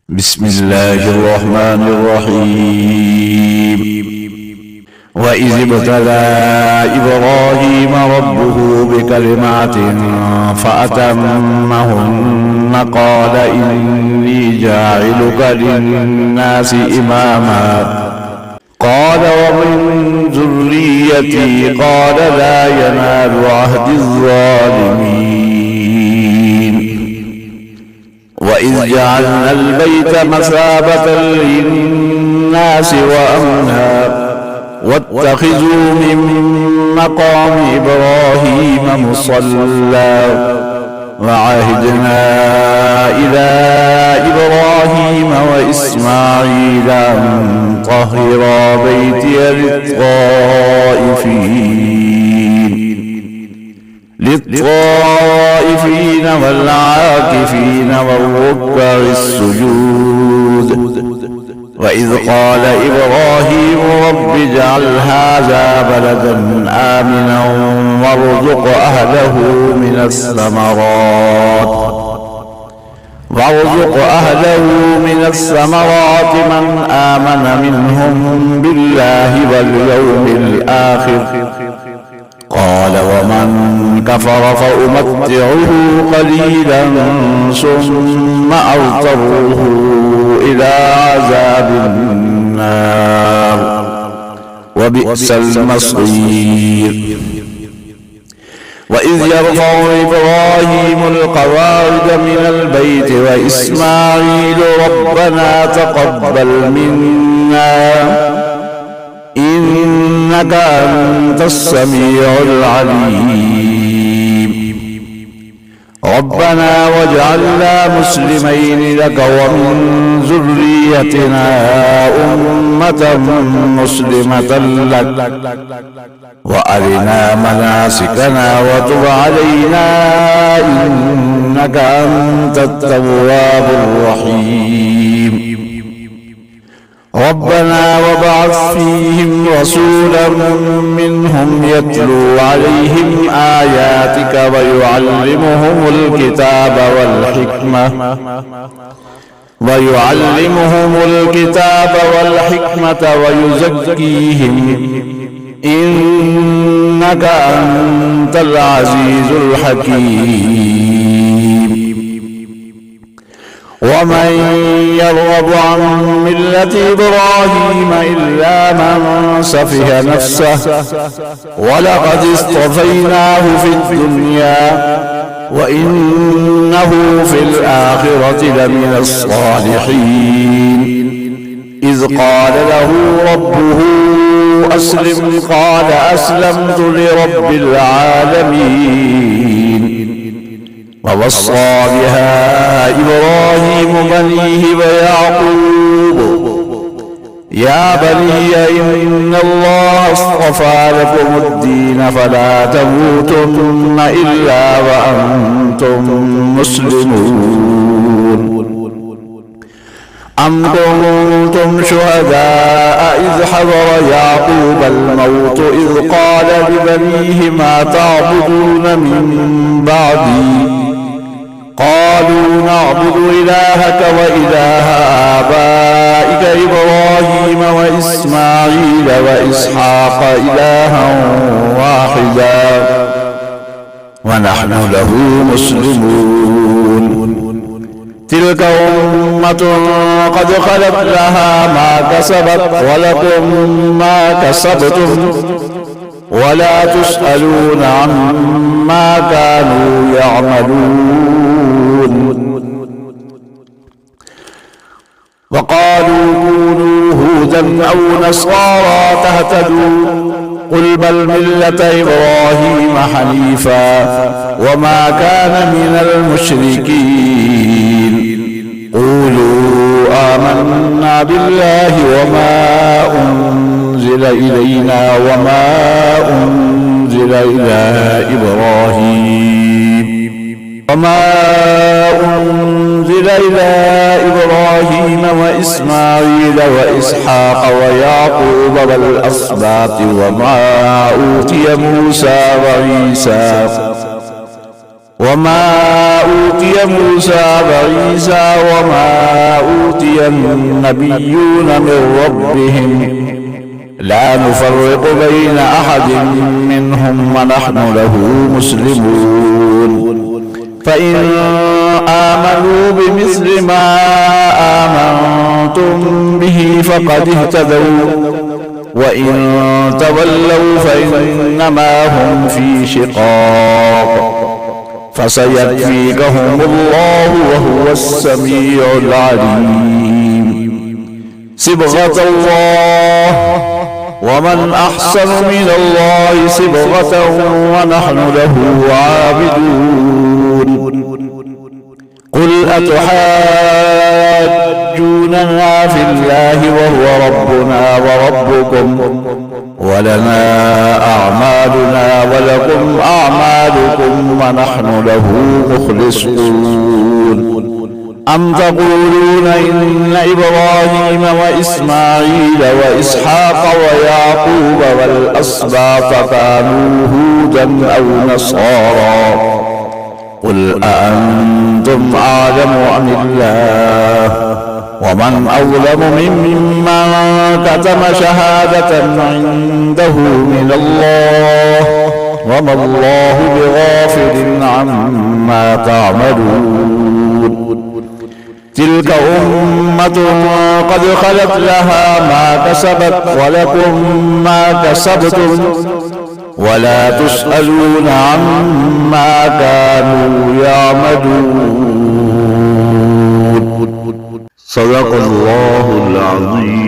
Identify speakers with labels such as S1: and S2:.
S1: بسم الله الرحمن الرحيم. وإذ ابتلى إبراهيم ربه بكلمات فأتمهن قال إني جاعلك للناس إماما قال ومن ذريتي قال لا ينال عهد الظالمين. وإذ جعلنا البيت مثابة للناس وأمنا واتخذوا من مقام إبراهيم مصلى وعهدنا إلى إبراهيم وإسماعيل أن طهرا بيتي للطائفين والعاكفين والركع السجود. وإذ قال إبراهيم رب اجعل هذا بلدا آمنا وارزق أهله من الثمرات من آمن منهم بالله واليوم الآخر قال ومن كفر فأمتعه قليلا ثم أضطره إلى عذاب النار وبئس المصير. وإذ يرفع إبراهيم القواعد من البيت وإسماعيل ربنا تقبل منا إنك أنت السميع العليم. ربنا واجعلنا مسلمين لك ومن ذريتنا أمة مسلمة لك وأرنا مناسكنا وتب علينا إنك أنت التواب الرحيم. ربنا وابعث فيهم رسولا منهم يتلو عليهم آياتك ويعلمهم الكتاب والحكمة ويزكيهم إنك أنت العزيز الحكيم. ومن يرغب عن ملة إبراهيم إلا من سفه نفسه ولقد اصطفيناه في الدنيا وإنه في الآخرة لمن الصالحين. إذ قال له ربه أسلم قال أسلمت لرب العالمين. ووصى بها إبراهيم بنيه ويعقوب يا بني إن الله اصطفى لكم الدين فلا تموتن إلا وأنتم مسلمون. أم كنتم شهداء إذ حضر يعقوب الموت إذ قال لبنيه ما تعبدون من بعدي قالوا نعبد إلهك وإله آبائك إبراهيم وإسماعيل وإسحاق إلها واحدا ونحن له مسلمون. تلك أمة قد خلت لها ما كسبت ولكم ما كسبتم ولا تسألون عما كانوا يعملون. وقالوا كونوا هودا أو نصارى تهتدوا قل بل ملة إبراهيم حنيفا وما كان من المشركين. قولوا آمنا بالله وما أنزل إلينا وما أنزل إلى إبراهيم وإسماعيل وإسحاق ويعقوب والأسباط وما أوتي موسى وعيسى وما أوتي موسى وعيسى وما أوتي النبيون من ربهم لا نفرق بين أحد منهم ونحن له مسلمون فإن آمنوا بمثل ما آمنتم به فقد اهتدوا وإن تولوا فإنما هم في شقاق فسيكفيكهم الله وهو السميع العليم صبغة الله ومن أحسن من الله صبغة ونحن له عابدون قل أتحاجوننا في الله وهو ربنا وربكم ولنا أعمالنا ولكم أعمالكم ونحن له مخلصون أم تقولون إن إبراهيم وإسماعيل وإسحاق ويعقوب والأسباط كانوا هودا أو نصارى قل أأنتم أعلم أم الله ومن أظلم ممن كتم شهادة عنده من الله وما الله بغافل عما تعملون تلك أمة قد خلت لها ما كسبت ولكم ما كسبتم ولا تسألون عما كانوا يعملون صدق الله العظيم.